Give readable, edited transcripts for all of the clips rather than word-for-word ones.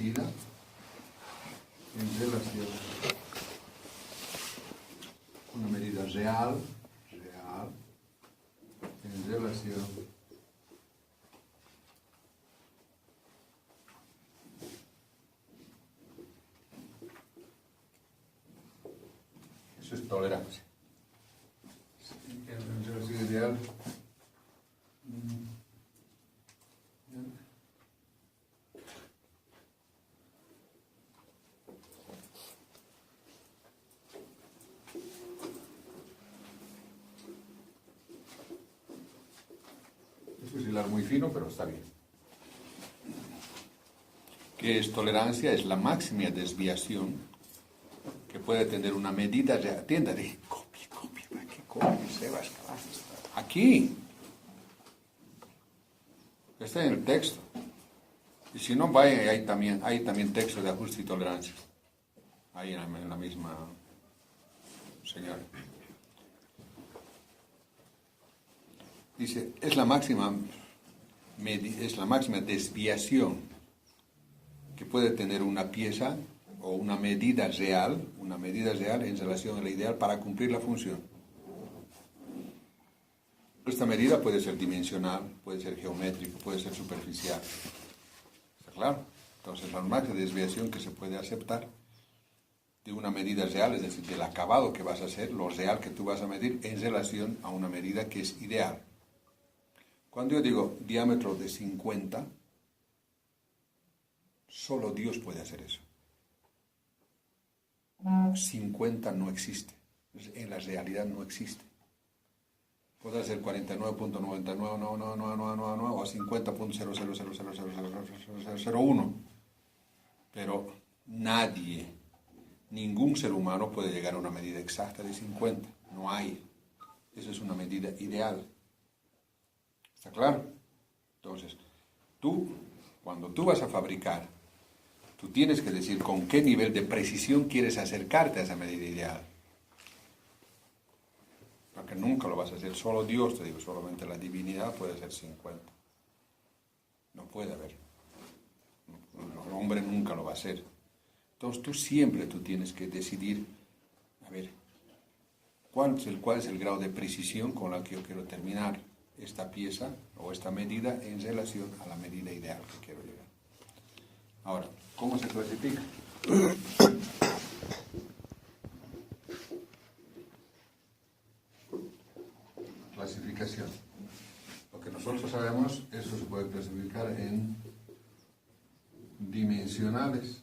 medida en relación, una medida real en relación eso es tolerancia. En relación ideal es hilar muy fino, pero está bien. ¿Qué es tolerancia? Es la máxima desviación que puede tener una medida de atienda de copia, ¿para qué copia, Sebas? Aquí. Está en el texto. Y si no, vaya, hay también texto de ajuste y tolerancia. Ahí en la misma, señora. Dice, es la máxima desviación que puede tener una pieza o una medida real en relación a la ideal para cumplir la función. Esta medida puede ser dimensional, puede ser geométrica, puede ser superficial. ¿Está claro? Entonces, la máxima desviación que se puede aceptar de una medida real, es decir, del acabado que vas a hacer, lo real que tú vas a medir en relación a una medida que es ideal. Cuando yo digo diámetro de 50, solo Dios puede hacer eso. 50 no existe. En la realidad no existe. Puede ser 49.99 o 50.00000001. Pero ningún ser humano puede llegar a una medida exacta de 50. No hay. Eso es una medida ideal. ¿Está claro? Entonces, cuando tú vas a fabricar, tú tienes que decir con qué nivel de precisión quieres acercarte a esa medida ideal. Porque nunca lo vas a hacer. Solo Dios, te digo, solamente la divinidad puede ser 50. No puede haber. El hombre nunca lo va a hacer. Entonces tú tienes que decidir, a ver, cuál es el grado de precisión con la que yo quiero terminar esta pieza o esta medida en relación a la medida ideal que quiero llegar. Ahora, ¿cómo se clasifica? Clasificación. Lo que nosotros sabemos, eso se puede clasificar en dimensionales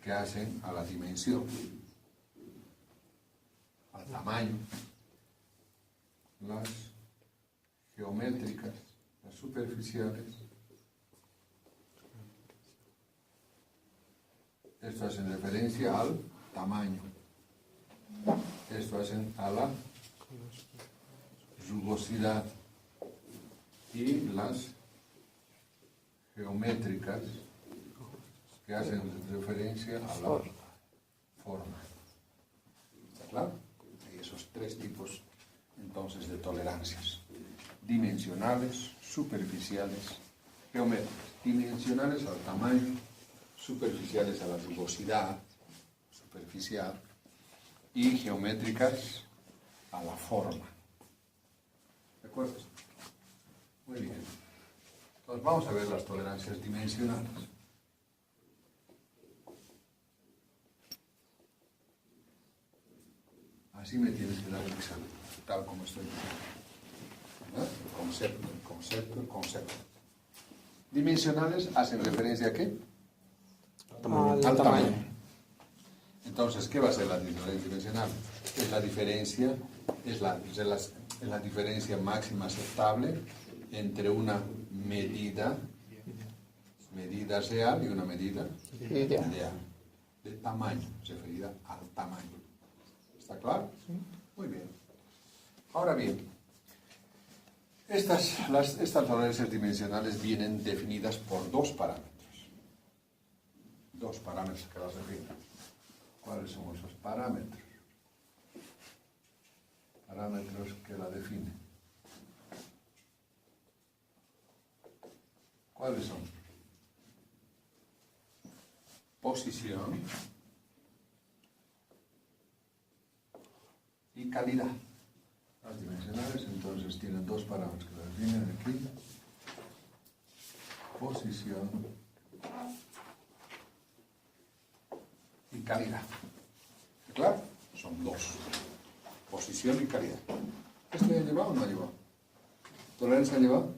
que hacen a la dimensión, al tamaño, las geométricas, las superficiales. Esto hacen referencia al tamaño. Esto hacen a la rugosidad. Y las geométricas que hacen referencia a la forma. ¿Está claro? Hay esos tres tipos entonces de tolerancias. Dimensionales, superficiales, geométricas. Dimensionales al tamaño, superficiales a la rugosidad superficial y geométricas a la forma. ¿De acuerdo? Muy bien. Entonces vamos a ver las tolerancias dimensionales. Así me tienes que dar el examen, tal como estoy diciendo. El concepto. Dimensionales hacen referencia ¿a qué? Al tamaño. Entonces, ¿qué va a ser la diferencia dimensional? Es la diferencia máxima aceptable entre una medida real y una medida ideal. De tamaño, referida al tamaño. ¿Está claro? Sí. Muy bien. Ahora bien, estas tolerancias dimensionales vienen definidas por dos parámetros. Dos parámetros que las definen. ¿Cuáles son esos parámetros? Parámetros que la definen. ¿Cuáles son? posición y calidad. Las dimensionales entonces tienen dos parámetros que las vienen aquí. Posición y calidad. ¿Claro? Son dos. Posición y calidad. ¿Este han llevado o no ha llevado? ¿Dolores han llevado?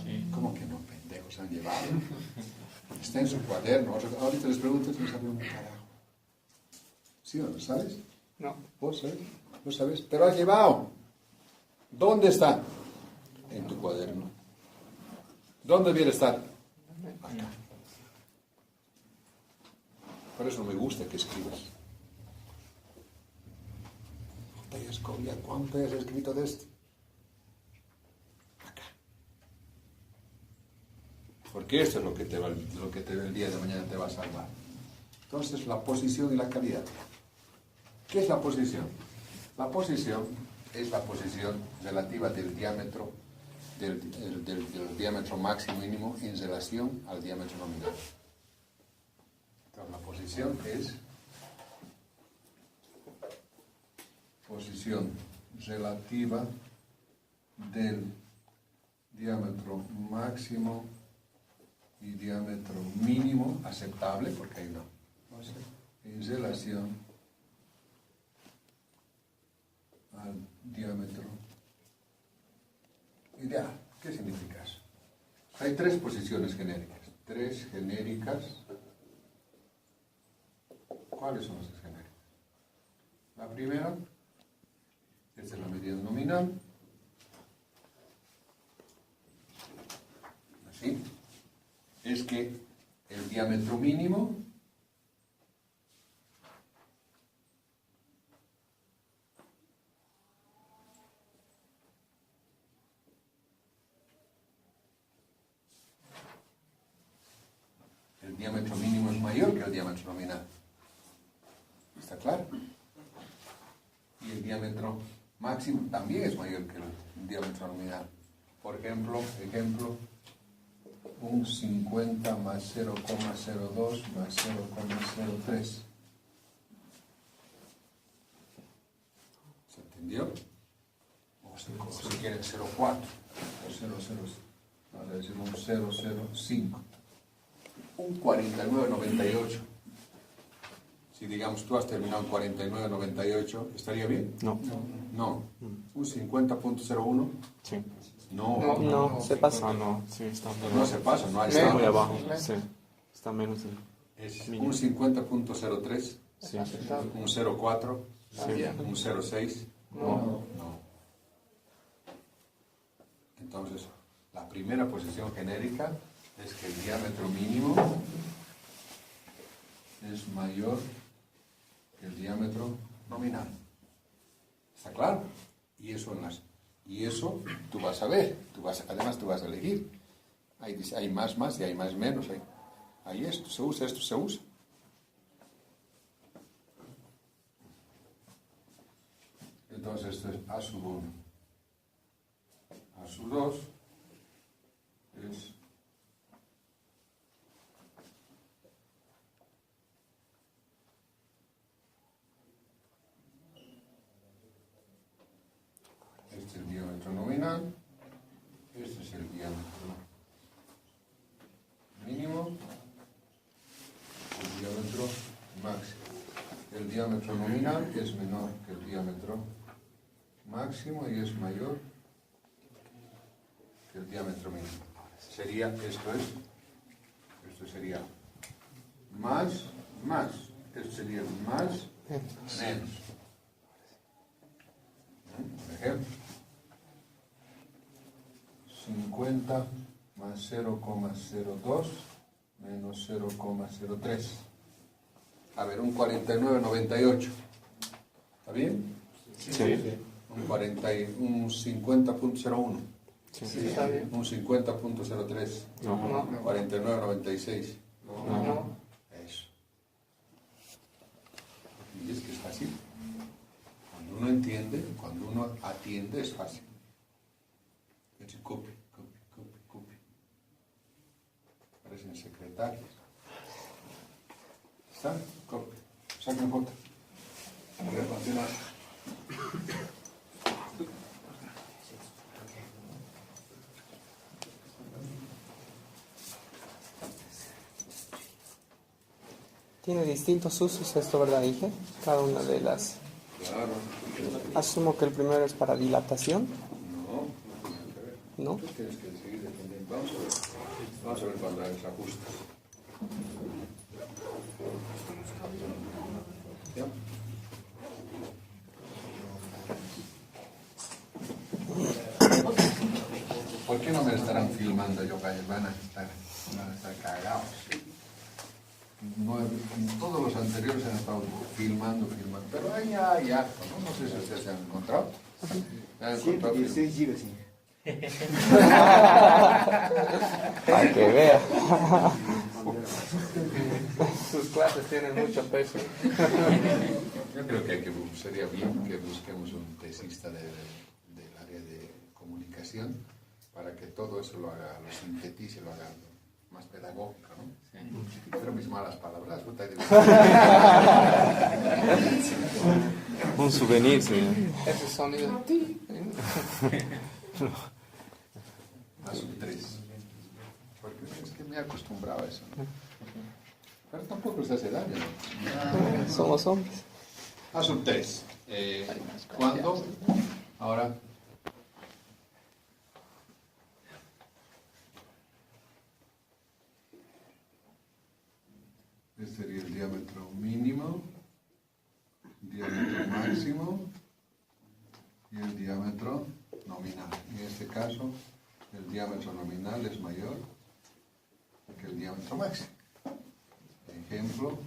Sí. ¿Cómo que no, pendejos? Han llevado. Está en su cuaderno. Ahorita les pregunto si no saben un carajo. ¿Sí o no? ¿Sabes? No. ¿Vos sabes? ¿No sabes? Pero has llevado. ¿Dónde está? En tu cuaderno. ¿Dónde debiera estar? Acá. Por eso no me gusta que escribas. ¿Cuánto has escrito de esto? Acá. Porque esto es lo que el día de mañana te va a salvar. Entonces, la posición y la calidad. ¿Qué es la posición? La posición es la posición relativa del diámetro del diámetro máximo mínimo en relación al diámetro nominal. Entonces, la posición es posición relativa del diámetro máximo y diámetro mínimo aceptable, porque hay no, en relación al diámetro ideal. ¿Qué significa eso? Hay tres posiciones genéricas. Tres genéricas. ¿Cuáles son las tres genéricas? La primera, esta es la medida nominal. Así. Es que el diámetro mínimo es mayor que el diámetro nominal. ¿Está claro? Y el diámetro máximo también es mayor que el diámetro nominal. Por ejemplo, un 50 más 0,02 más 0,03. ¿Se entendió? O si quieren 0,4 o 0,0, ahora decimos 0,05. Un 49,98. Si digamos tú has terminado en 49,98, ¿estaría bien? No. No. Un 50,01. Sí. No. No, se pasa, no. Sí, está No se pasa, no hay está muy estado. abajo. Sí. Está menos de... Es un 50,03. Sí. Un 0,4. Sí. Un 0,6. No. Entonces, la primera posición genérica es que el diámetro mínimo es mayor que el diámetro nominal. ¿Está claro? Y eso tú vas a ver, además tú vas a elegir. Hay más y hay más menos. Hay esto se usa. Entonces esto es A sub 1. A sub 2 es este es el diámetro nominal, este es el diámetro mínimo, el diámetro máximo. El diámetro nominal es menor que el diámetro máximo y es mayor que el diámetro mínimo. Esto sería más, esto sería más, menos. Por ejemplo, 50 más 0,02 menos 0,03. A ver, un 49,98. ¿Está bien? Sí. Un 50,01. Sí. Está bien. Un 50,03. No. 49,96. No. Eso. Y es que es fácil. Cuando uno entiende, cuando uno atiende, es fácil. Copy. Parecen secretarios. ¿Está? Saquen foto. Voy a continuar. Tiene distintos usos esto, ¿verdad, Inge? Cada una de las... Claro. Asumo que el primero es para dilatación, No, no tiene que ver. ¿no? Tú tienes que seguir defendiendo. Vamos a ver. Vamos a ver cuando se ajusta. ¿Ya? ¿Por qué no me estarán filmando yo? Van a estar cagados. No, todos los anteriores han estado filmando. Pero ahí ya, no sé si ustedes se han encontrado. ¿Se han encontrado? 16 GB, sí. Para que vea. Sus clases tienen mucho peso. Yo creo que sería bien que busquemos un tesista del área de comunicación para que todo eso lo sintetice, lo haga más pedagógico, ¿no? Sí. Pero mis malas palabras, puta. Un souvenir, señor. Ese sonido. A sub 3. Porque es que me he acostumbrado a eso, ¿no? Pero tampoco se hace daño, ¿no? Somos hombres. A sub 3. ¿Cuándo? Ahora. Este sería el diámetro mínimo, diámetro máximo y el diámetro nominal. En este caso, el diámetro nominal es mayor que el diámetro máximo. Ejemplo,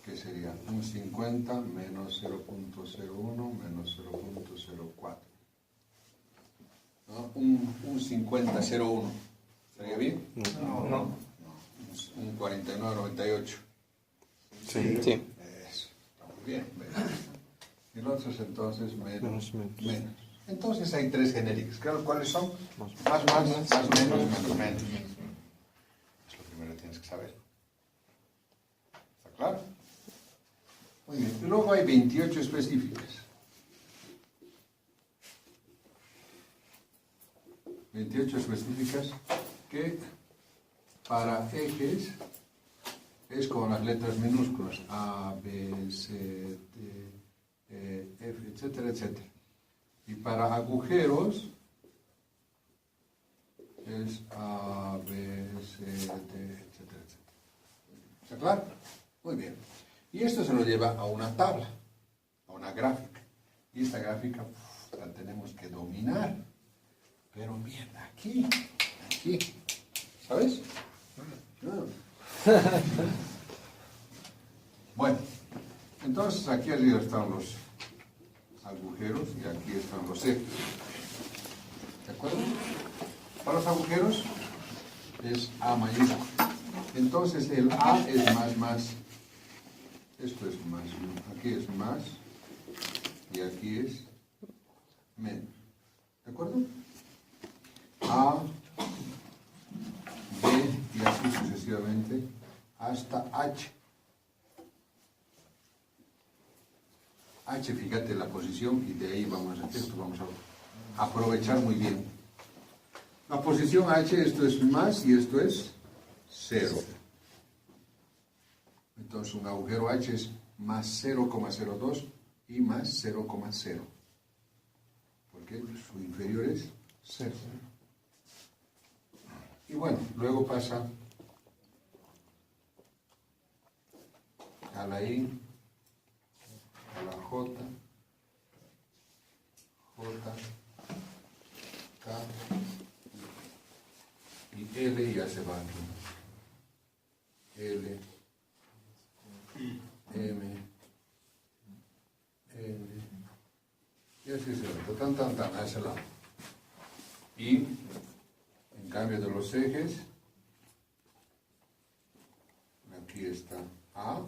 que sería un 50 menos 0.01 menos 0.04. ¿No? Un 50.01. ¿Estaría bien? No. Un 49.98. Sí. Eso, está muy bien. Y los otros entonces menos. Entonces hay tres genéricos. Claro, ¿cuáles son? Más, menos. Es lo primero que tienes que saber. ¿Está claro? Muy bien. Y luego hay 28 específicas. 28 específicas que para ejes es con las letras minúsculas A, B, C, D, E, F, etcétera, etcétera. Y para agujeros es A, B, C, D, etcétera, etcétera. ¿Está claro? Muy bien. Y esto se lo lleva a una tabla, a una gráfica. Y esta gráfica la tenemos que dominar. Pero bien, aquí. ¿Sabes? No. Bueno, entonces aquí arriba están los agujeros y aquí están los ejes. ¿De acuerdo? Para los agujeros es A mayúscula. Entonces el A es más. Esto es más. Aquí es más y aquí es menos. ¿De acuerdo? A, B y así sucesivamente hasta H. H, fíjate la posición y de ahí vamos a hacer esto, vamos a aprovechar muy bien. La posición H, esto es más y esto es 0. Entonces un agujero H es más 0,02 y más 0,0. Porque su inferior es 0. Y bueno, luego pasa a la I, a la J, K y L y ya se va aquí. L, M, N, y así se va, a ese lado. Y en cambio de los ejes, aquí está A.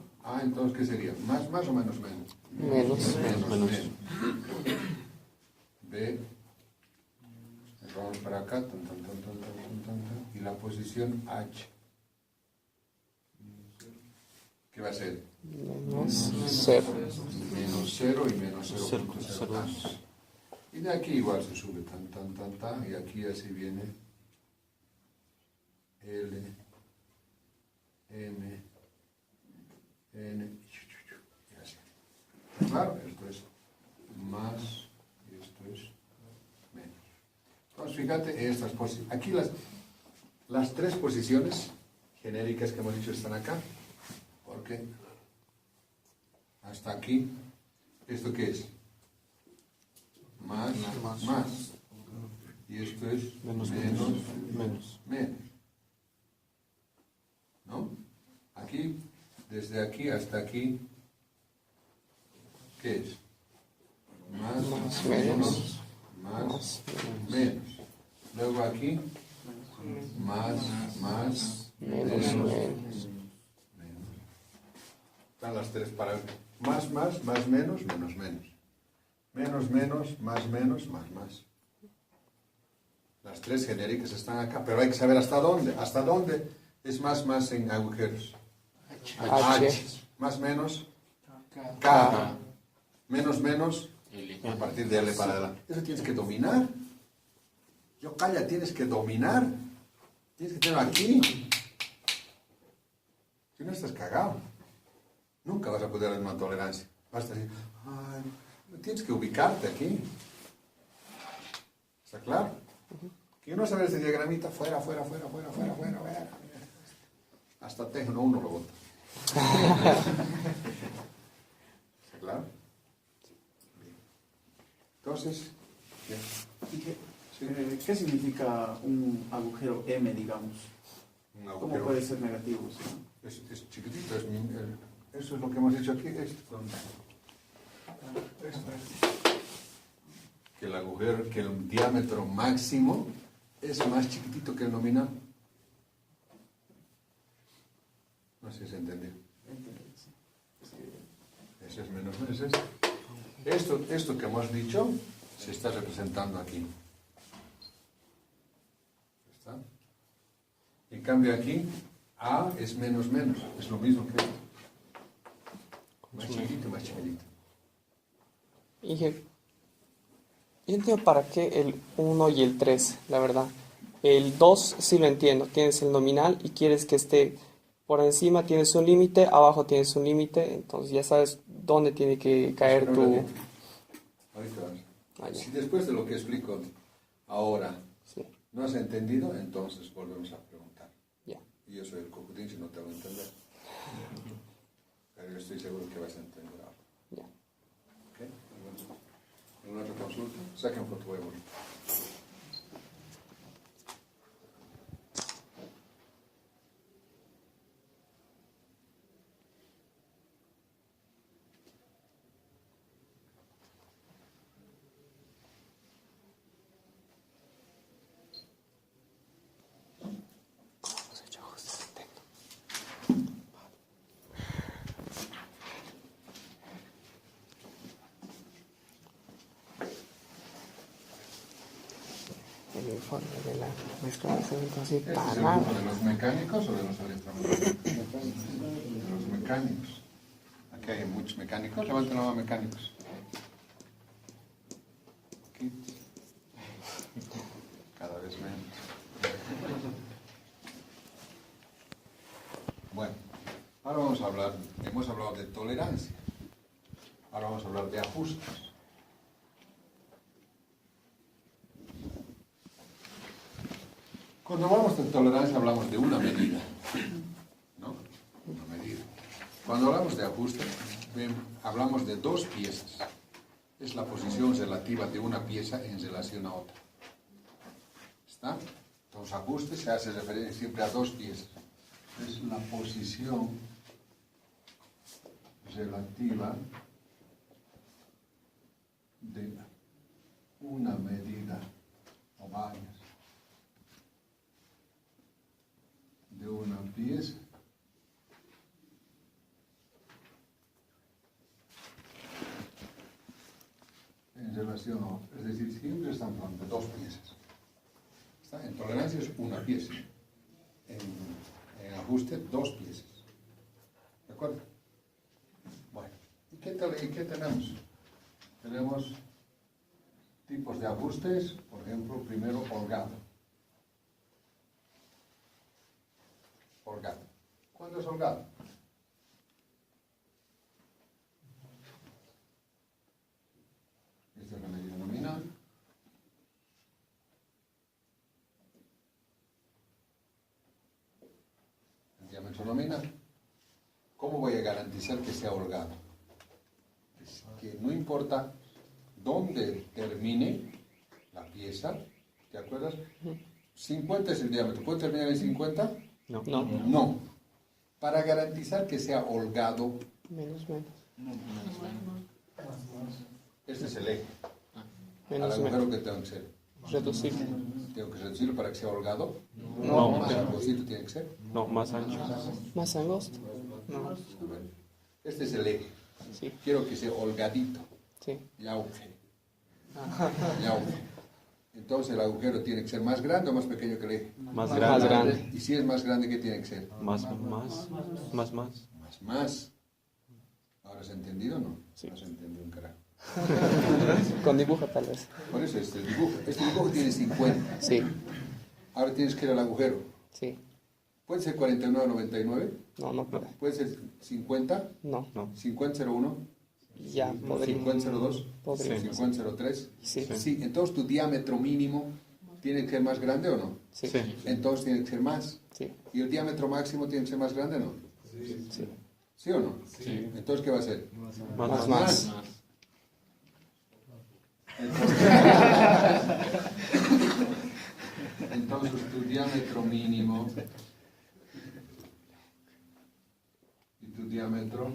Entonces, ¿qué sería? ¿Más o menos? Menos. B. Vamos para acá. Y la posición H. ¿Qué ¿Qué va a ser? Menos 0. Menos 0 y menos 0.02. Y de aquí igual se sube tan, y aquí así viene L, M, N, y así. Claro, esto es más y esto es menos. Entonces, fíjate, estas aquí las tres posiciones genéricas que hemos dicho están acá. Porque hasta aquí, ¿esto qué es? Más. Y esto es menos. ¿No? Aquí, desde aquí hasta aquí, ¿qué es? Más, menos. Luego aquí, más, menos. Están las tres para más, menos. Menos, más. Las tres genéricas están acá, pero hay que saber hasta dónde. ¿Hasta dónde es más en agujeros? H. Más, menos, K. Menos, a partir de L para adelante. Eso tienes que dominar. Tienes que dominar. Tienes que tenerlo aquí. Si no, estás cagado. Nunca vas a poder hacer una tolerancia. Vas a decir, tienes que ubicarte aquí. ¿Está claro? Que no saber ese diagramita, fuera. Hasta Tecno uno lo bota. ¿Está claro? Bien. Entonces, ¿qué significa un agujero M, digamos? un agujero. ¿Cómo puede ser negativo? ¿Sí? Es chiquitito, eso es lo que hemos hecho aquí. Que el agujero, que el diámetro máximo es más chiquitito que el nominal. No sé si se entendió. Ese es menos. Esto que hemos dicho se está representando aquí. ¿Está? En cambio aquí, A es menos. Es lo mismo que esto. Más chiquitito. Y yo entiendo para qué el 1 y el 3, la verdad. El 2 sí lo entiendo, tienes el nominal y quieres que esté por encima, tienes un límite, abajo tienes un límite, entonces ya sabes dónde tiene que caer tu... Ahorita vas. Si después de lo que explico ahora no has entendido, entonces volvemos a preguntar. Ya. Y yo soy el cojutín si no te voy a entender. Pero yo estoy seguro que vas a entender ahora. Ya. ¿Ok? ¿Alguna otra consulta? Saquen foto, voy a morir. El informe de la mezcla de cemento así ¿Este para es el nada. grupo de los mecánicos o de los electromecánicos? De los mecánicos. Aquí hay muchos mecánicos. Levanten la mano, mecánicos. Aquí. Cada vez menos. Bueno, ahora vamos a hablar, hemos hablado de tolerancia. Ahora vamos a hablar de ajustes. Cuando hablamos de tolerancia hablamos de una medida, ¿no? Una medida. Cuando hablamos de ajuste, hablamos de dos piezas. Es la posición relativa de una pieza en relación a otra. ¿Está? Los ajustes se hace referencia siempre a dos piezas. Es la posición relativa de una medida o varias de una pieza en relación a otra. Es decir, siempre están hablando de dos piezas. ¿Está? En tolerancia es una pieza. En ajuste, dos piezas. ¿De acuerdo? Bueno, ¿y qué tenemos? Tenemos tipos de ajustes, por ejemplo, primero holgado. Holgado. ¿Cuándo es holgado? Esta es la medida nominal. El diámetro nominal. ¿Cómo voy a garantizar que sea holgado? Es que no importa dónde termine la pieza, ¿te acuerdas? 50 es el diámetro. ¿Puede terminar en 50? No. No. Para garantizar que sea holgado, Menos. este es el eje. Al Menos. agujero que tengo que ser. Reducir. ¿Tengo que reducirlo para que sea holgado? No. Más angostito tiene que ser. No, más ancho. Más angosto. No. A ver. Este es el eje. Sí. Quiero que sea holgadito. Sí. Yauge. Entonces el agujero tiene que ser más grande o más pequeño que el eje. Más Más grande. grande. Y si es más grande, ¿qué tiene que ser? Más. Más. ¿Ahora se ha entendido o no? Sí. No se ha entendido un carajo. Con dibujo tal vez. Por eso este dibujo tiene 50. Sí. Ahora tienes que ir al agujero. Sí. ¿Puede ser 49.99? No puede. ¿Puede ser 50? No. 50.01? Ya podría. 50.02? Podría. 50.03? Sí. Sí, entonces tu diámetro mínimo tiene que ser más grande o no. Sí. Entonces tiene que ser más. Sí. ¿Y el diámetro máximo tiene que ser más grande o no? Sí. ¿Sí o no? Sí. Entonces, ¿qué va a ser? Más. Entonces tu diámetro mínimo y tu diámetro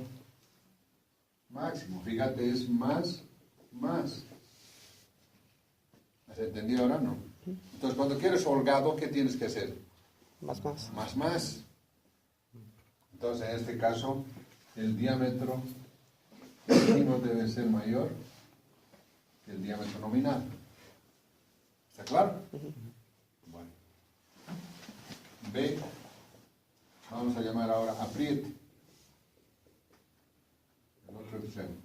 máximo, fíjate, es más. ¿Has entendido ahora? No. Entonces cuando quieres holgado, ¿qué tienes que hacer? Más. Más. Entonces en este caso el diámetro mínimo debe ser mayor que el diámetro nominal. ¿Está claro? Bueno. B, vamos a llamar ahora apriete. El otro extremo.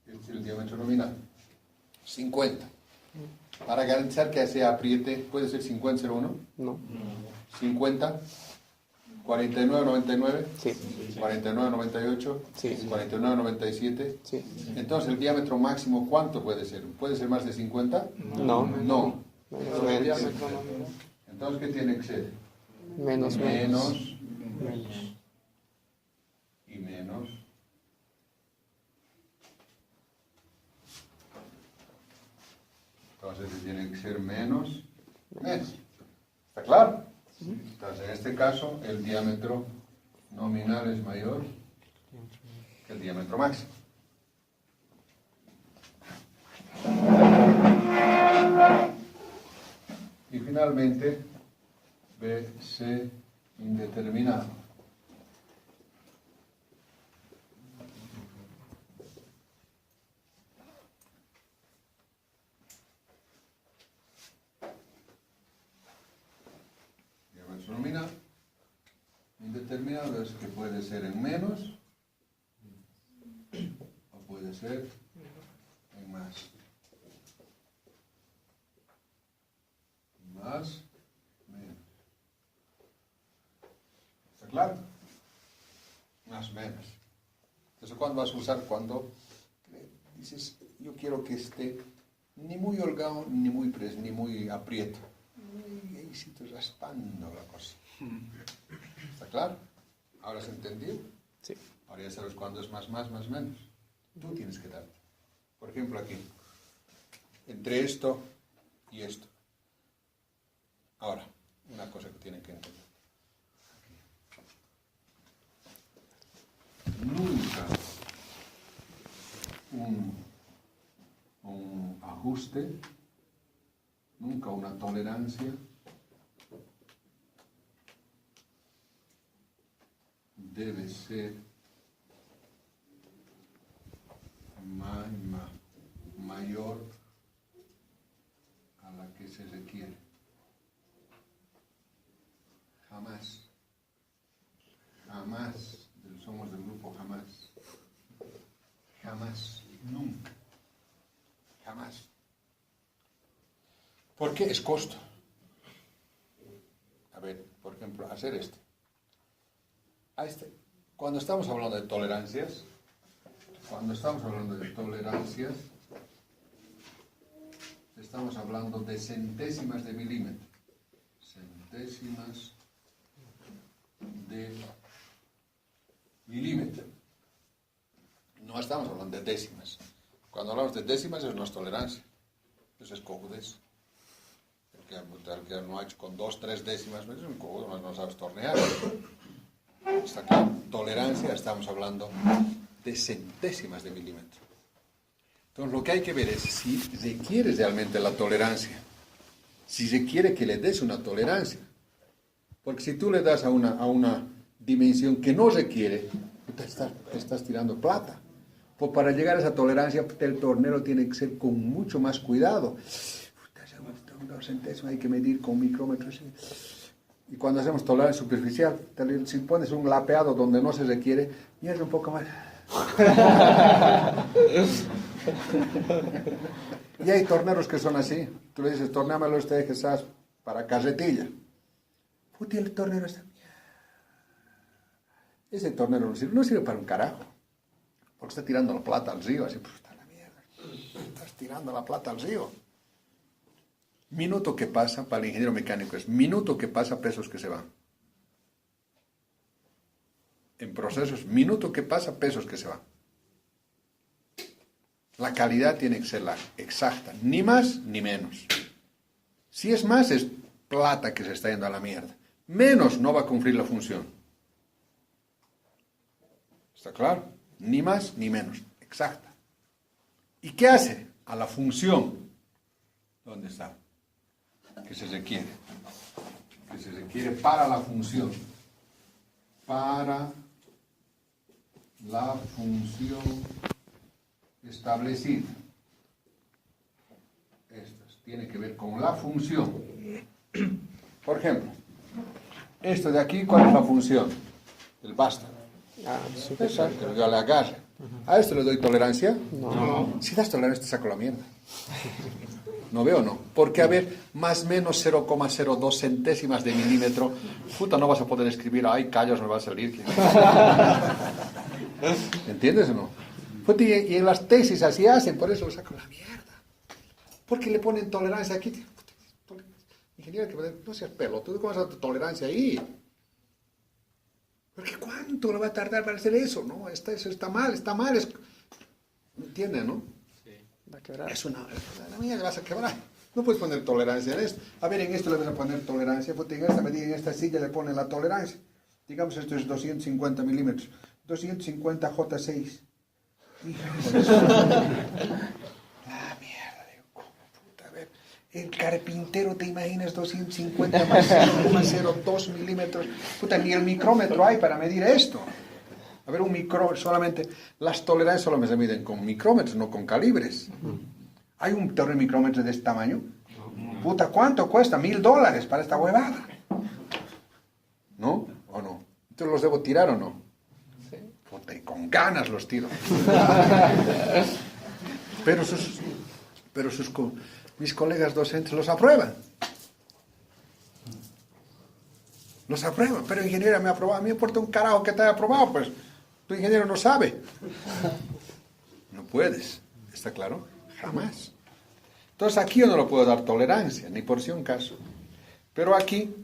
Este es el diámetro nominal. 50. Para garantizar que sea apriete, puede ser 50.01, No. 50, 49.99, Sí. 49.98, Sí. 49.97. Sí. Entonces, el diámetro máximo, ¿cuánto puede ser? ¿Puede ser más de 50? No. No. Menos. Entonces, ¿qué tiene que ser? Menos. Menos y menos. Entonces, tiene que ser menos. ¿Está claro? Entonces, en este caso, el diámetro nominal es mayor que el diámetro máximo. Y finalmente, BC indeterminado. Diámetro nominal indeterminado es que puede ser en menos o puede ser en más. Más, menos. ¿Está claro? Más, menos. Entonces, ¿cuándo vas a usar? Cuando dices, yo quiero que esté ni muy holgado, ni muy aprieto. Y ahí sí te raspando la cosa. ¿Está claro? ¿Ahora has entendido? Sí. Ahora ya sabes cuándo es más, menos. Tú tienes que darte. Por ejemplo, aquí. Entre esto y esto. Ahora, una cosa que tienen que entender. Nunca un ajuste, nunca una tolerancia debe ser mayor a la la que se requiere. Jamás. Jamás. Somos del grupo jamás. Jamás. Nunca. Jamás. ¿Por qué? Es costo. A ver, por ejemplo, hacer esto. Cuando estamos hablando de tolerancias, estamos hablando de centésimas de milímetro. Centésimas de milímetro. No estamos hablando de décimas. Cuando hablamos de décimas, eso no es tolerancia. Eso es cojudez. El que no ha hecho con 2, 3 décimas, es un cojudo, no sabes tornear. Está claro. Tolerancia, estamos hablando de centésimas de milímetro. Entonces, lo que hay que ver es si requieres realmente la tolerancia. Si requiere que le des una tolerancia. Porque si tú le das a una dimensión que no requiere, estás tirando plata. Pues para llegar a esa tolerancia, el tornero tiene que ser con mucho más cuidado. Dos centésimos hay que medir con micrómetros. Y cuando hacemos tolerancia superficial, si pones un lapeado donde no se requiere, mierda un poco más. Y hay torneros que son así. Tú le dices, tornéamelo este quizás para carretilla. Puti, el tornero está... Ese tornero no sirve para un carajo. Porque está tirando la plata al río. Así, pues está la mierda. Estás tirando la plata al río. Minuto que pasa, para el ingeniero mecánico es minuto que pasa, pesos que se van. En procesos, minuto que pasa, pesos que se van. La calidad tiene que ser la exacta, ni más ni menos. Si es más, es plata que se está yendo a la mierda. Menos no va a cumplir la función. ¿Está claro? Ni más ni menos, exacta. ¿Y qué hace? A la función. ¿Dónde está? Que se requiere para la función, establecida. Estas tiene que ver con la función. Por ejemplo, esto de aquí, ¿cuál es la función? El basta. Que yo le agarre. ¿A esto le doy tolerancia? No. Si das tolerancia te saco la mierda. ¿No veo o no? Porque, a ver, más o menos 0,02 centésimas de milímetro, puta, no vas a poder escribir, ay, callos, me va a salir. ¿Entiendes o no? Puta, y en las tesis así hacen, por eso lo saco la mierda. Porque le ponen tolerancia aquí. Puta, ingeniero, no seas pelotudo, ¿cómo vas a dar tolerancia ahí? Porque ¿cuánto le va a tardar para hacer eso? No, eso está mal. ¿Me entiendes, no? Va a quebrar. Es una mierda, vas a quebrar. No puedes poner tolerancia en esto. A ver, en esto le vas a poner tolerancia. Pues en esta medida, en esta silla le ponen la tolerancia. Digamos, esto es 250 milímetros. 250 J6. Ah, mierda. Digo, ¿cómo puta? A ver, el carpintero, ¿te imaginas 250 más 0,02 milímetros? Puta, ni el micrómetro hay para medir esto. A ver, un micrómetro, solamente, las tolerancias solo se miden con micrómetros, no con calibres. ¿Hay un micrómetro de este tamaño? Puta, ¿cuánto cuesta? $1,000 para esta huevada. ¿No? ¿O no? ¿Entonces los debo tirar o no? Sí. Puta, y con ganas los tiro. Pero mis colegas docentes los aprueban. Los aprueban, pero ingeniero me ha aprobado. A mí me importa un carajo que te haya aprobado, pues tu ingeniero no sabe. No puedes, ¿está claro? Jamás. Entonces aquí yo no lo puedo dar tolerancia, ni por si un caso. Pero aquí,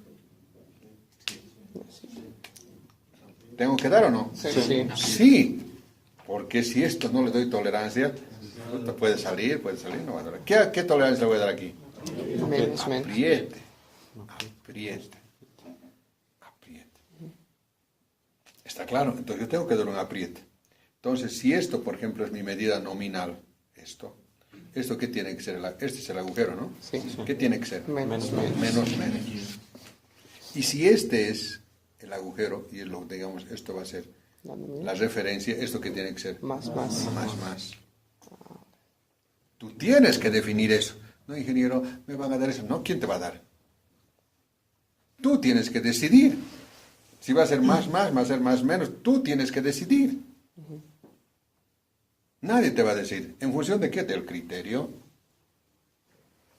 ¿tengo que dar o no? Sí. Sí, porque si esto no le doy tolerancia, puede salir, no va a dar. ¿Qué tolerancia le voy a dar aquí? Menos. Apriete. ¿Está claro? Entonces yo tengo que dar un apriete. Entonces, si esto, por ejemplo, es mi medida nominal, ¿esto qué tiene que ser? Este es el agujero, ¿no? Sí. ¿Qué tiene que ser? Menos. Menos. Y si este es el agujero, y es lo, digamos, esto va a ser la referencia, ¿esto qué tiene que ser? Más. Tú tienes que definir eso. No, ingeniero, me van a dar eso. No, ¿quién te va a dar? Tú tienes que decidir. Si va a ser más, va a ser más, menos. Tú tienes que decidir. Nadie te va a decir. ¿En función de qué? Del criterio.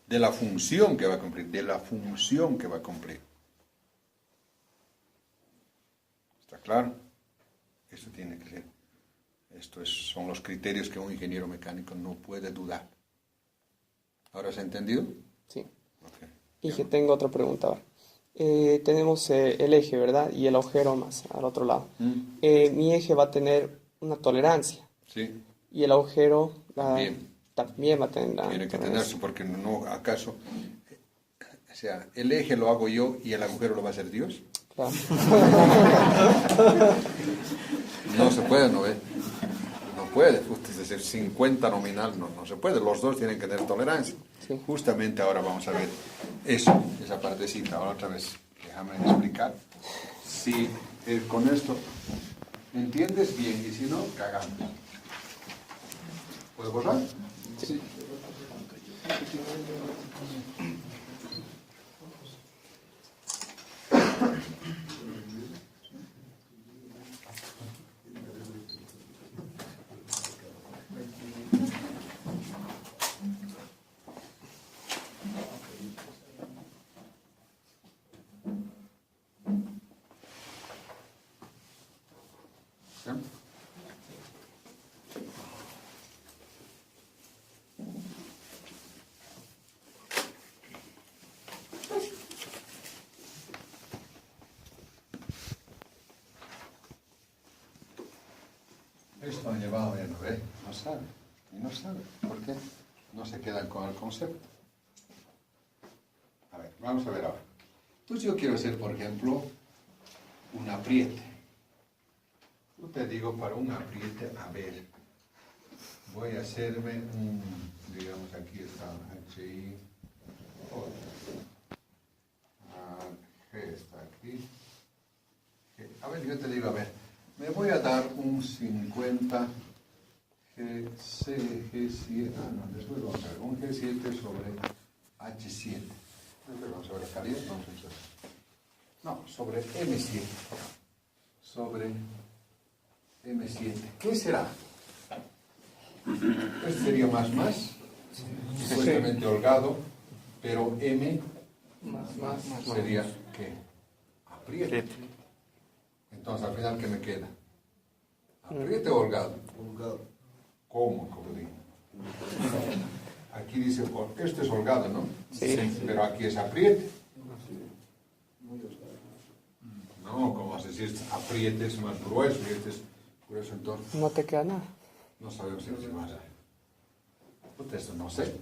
De la función que va a cumplir. De la función que va a cumplir. ¿Está claro? Eso tiene que ser. Son los criterios que un ingeniero mecánico no puede dudar. ¿Ahora se ha entendido? Sí. Okay. Y que tengo otra pregunta ahora. Tenemos el eje, ¿verdad? Y el agujero más al otro lado. Mi eje va a tener una tolerancia. Sí. Y el agujero también va a tener tiene que tenerse, porque no, acaso, o sea, el eje lo hago yo y el agujero lo va a hacer Dios. Claro. No se puede, ¿no ve? No puede, es decir, 50 nominal, no se puede, los dos tienen que tener tolerancia. Sí. Justamente ahora vamos a ver eso, esa partecita. Ahora otra vez, déjame explicar. Si con esto entiendes bien y si no, cagamos. ¿Puedo borrar? Sí. Esto han llevado bien, ¿no ve? No sabe, y no sabe. ¿Por qué? No se quedan con el concepto. A ver, vamos a ver ahora. Entonces yo quiero hacer, por ejemplo, un apriete. Yo te digo, para un apriete, a ver, voy a hacerme un, digamos, aquí está HI, G está aquí. A ver, yo te digo, a ver, me voy a dar un 50 GC, G7, después vamos a ver, un G7 sobre H7. Después vamos a ver la calidad, vamos a ver. No, sobre M7. Sobre M7. ¿Qué será? Este sería más, supuestamente holgado, pero M más sería, ¿qué? Apriete. Entonces, al final, ¿qué me queda? ¿Apriete o holgado? Holgado. ¿Cómo, digo? Aquí dice, este es holgado, ¿no? Sí. Pero aquí es apriete. No, como vas a decir, apriete es más grueso y este es grueso, entonces. No te queda nada. No sabemos si más. Pues esto no sé.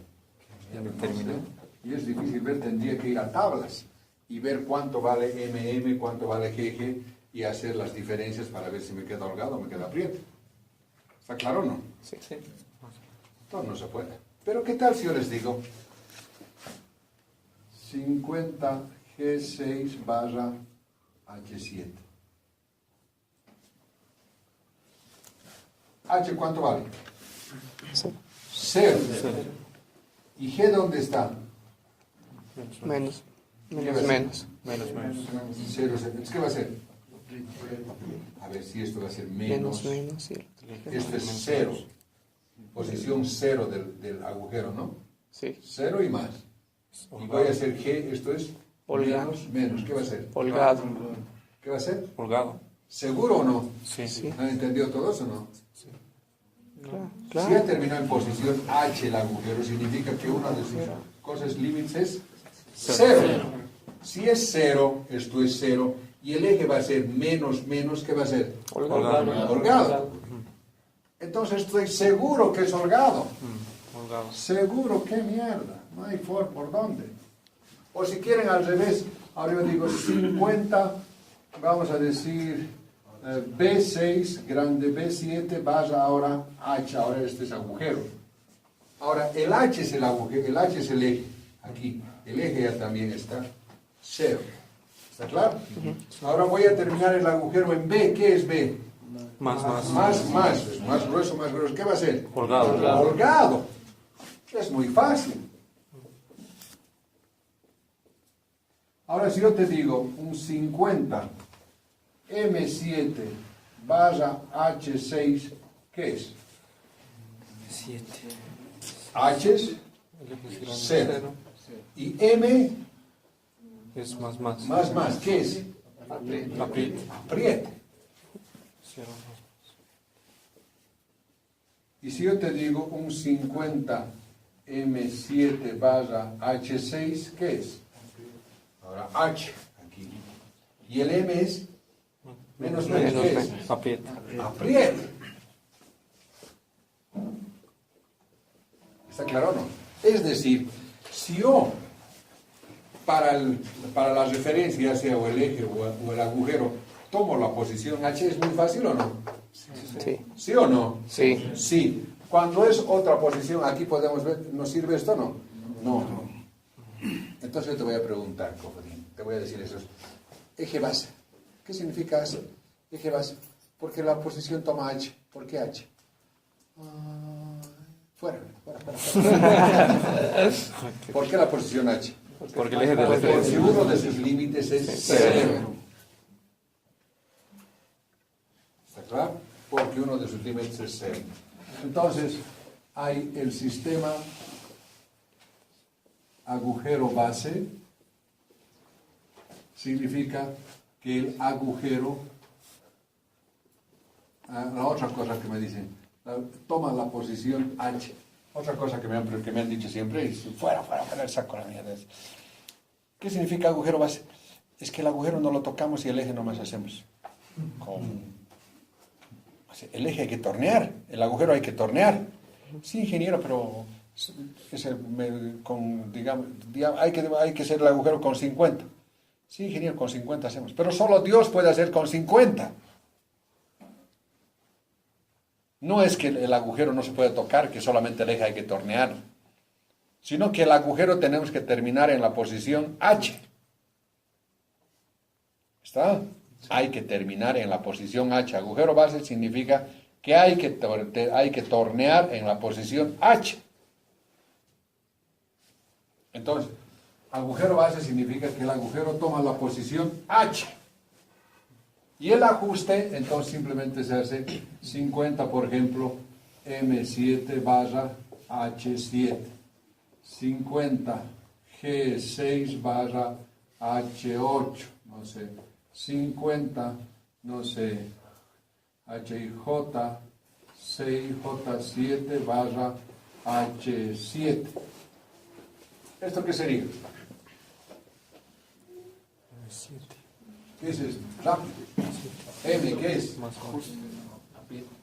Ya me terminé. Y es difícil ver, tendría que ir a tablas y ver cuánto vale MM, cuánto vale GG y hacer las diferencias para ver si me queda holgado o me queda apriete. ¿Está claro o no? Sí. Entonces no se puede. Pero ¿qué tal si yo les digo 50 G6 barra H7? ¿H cuánto vale? Sí. 0. ¿Y G dónde está? Menos. Cero. ¿Qué va a ser? A ver si esto va a ser menos. Sí. Esto es 0. Posición 0 del agujero, ¿no? Sí. 0 y más. Y voy a hacer G, esto es Holgado. menos. ¿Qué va a ser? Holgado. ¿Qué va a ser? Holgado. ¿Seguro o no? Sí. ¿Han entendido todo eso o no? Claro. Si ya terminó en posición H el agujero, significa que una de sus cosas límites es 0. Si es 0, esto es 0, y el eje va a ser menos, ¿qué va a ser? Holgado. Entonces estoy seguro que es holgado. Holgado. Seguro, qué mierda. No hay forma por dónde. O si quieren al revés, ahora yo digo 50, vamos a decir B6, grande B7, barra ahora H, ahora este es agujero. Ahora el H es el agujero, el H es el eje, aquí. El eje ya también está 0. ¿Está claro? Ahora voy a terminar el agujero en B. ¿Qué es B? Más. Es más grueso. ¿Qué va a ser? Holgado. Holgado. Es muy fácil. Ahora, si yo te digo un 50 M7 barra H6, ¿qué es? 7. H es 0. Y M Es más. más, ¿qué es? Apriete. Apriete. Y si yo te digo un 50 M7 barra H6, ¿qué es? Ahora H aquí. Y el M es menos, ¿qué es? Apriete. Apriete. ¿Está claro o no? Es decir, si yo para la referencia, ya sea o el eje o el agujero, tomo la posición H, ¿es muy fácil o no? Sí. ¿Sí o no? Sí. Sí. Cuando es otra posición, aquí podemos ver, ¿nos sirve esto o no? No. Entonces yo te voy a preguntar, Cofodín, te voy a decir eso. Eje base. ¿Qué significa eso? Eje base. Porque la posición toma H. ¿Por qué H? Fuera. ¿Por qué la posición H? Porque el eje de Porque referencia. uno de sus límites es 0. ¿Está claro? Porque uno de sus límites es 0. Entonces, hay el sistema agujero base, significa que el agujero, la otra cosa que me dicen, toma la posición H. Otra cosa que me han dicho siempre es, fuera, saco la mierda. ¿Qué significa agujero base? Es que el agujero no lo tocamos y el eje nomás hacemos. El eje hay que tornear, el agujero hay que tornear. Sí, ingeniero, pero hay que hacer el agujero con 50. Sí, ingeniero, con 50 hacemos. Pero solo Dios puede hacer con 50. No es que el agujero no se puede tocar, que solamente el eje hay que tornear, sino que el agujero tenemos que terminar en la posición H. ¿Está? Hay que terminar en la posición H. Agujero base significa que hay que tornear en la posición H. Entonces, agujero base significa que el agujero toma la posición H. Y el ajuste, entonces simplemente se hace 50, por ejemplo, M7 barra H7. 50 G6 barra H8, no sé. 50, no sé, HIJ 6J7 barra H7. ¿Esto qué sería? ¿Qué es esto? Rápido. M, ¿qué es?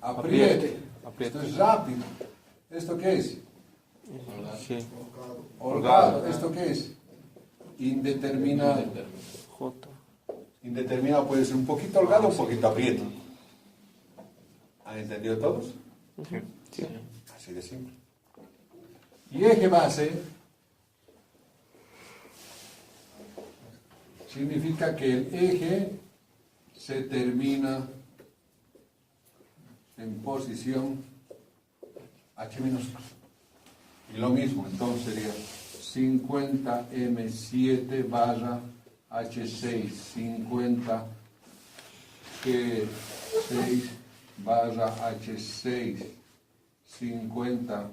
Apriete. Esto es rápido. ¿Esto qué es? Holgado. ¿Esto qué es? Indeterminado. Indeterminado puede ser un poquito holgado o un poquito aprieto. ¿Han entendido todos? Sí. Así de simple. Y eje base significa que el eje se termina en posición H minúscula. Y lo mismo, entonces sería 50 M7 barra H6, 50 G6 barra H6, 50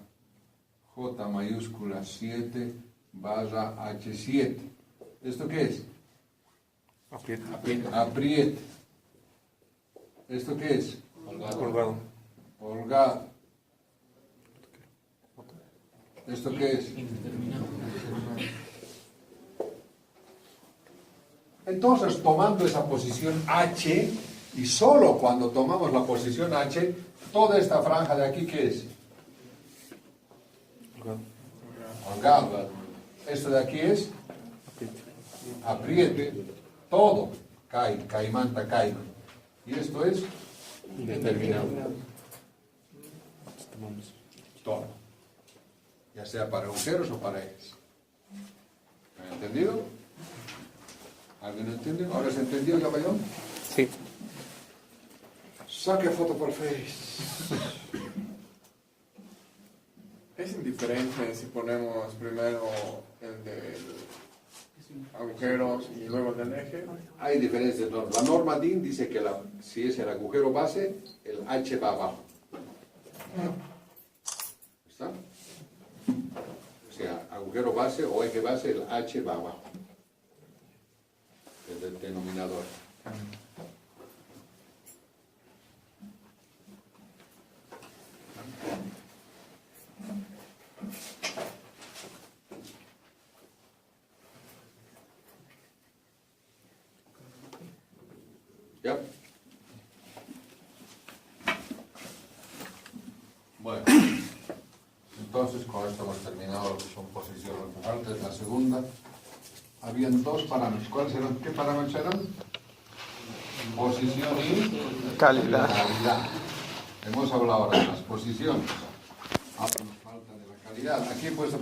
J mayúscula 7 barra H7. ¿Esto qué es? Apriete. ¿Esto qué es? Holgado. ¿Esto qué es? Entonces, tomando esa posición H, y solo cuando tomamos la posición H, toda esta franja de aquí, ¿qué es? Holgado. Esto de aquí es apriete. Todo cae, caimanta, cae. Y esto es indeterminado. Todo. Ya sea para agujeros o para ejes. ¿Han entendido? ¿Alguien no entiende? ¿Ahora se entendió ya, Bayón? Sí. Saque foto por Face. Es indiferente si ponemos primero el del agujeros y luego del eje. Hay diferentes normas. La norma DIN dice que si es el agujero base, el H va abajo. ¿Está? O sea, agujero base o eje base, el H va abajo. Es el denominador. ¿Ya? Bueno, entonces con esto hemos terminado lo que son posiciones antes. La segunda, habían dos parámetros. ¿Cuáles eran? ¿Qué parámetros eran? Posición y Calidad. calidad. Hemos hablado ahora de las posiciones. Ahora nos falta de la calidad. Aquí he puesto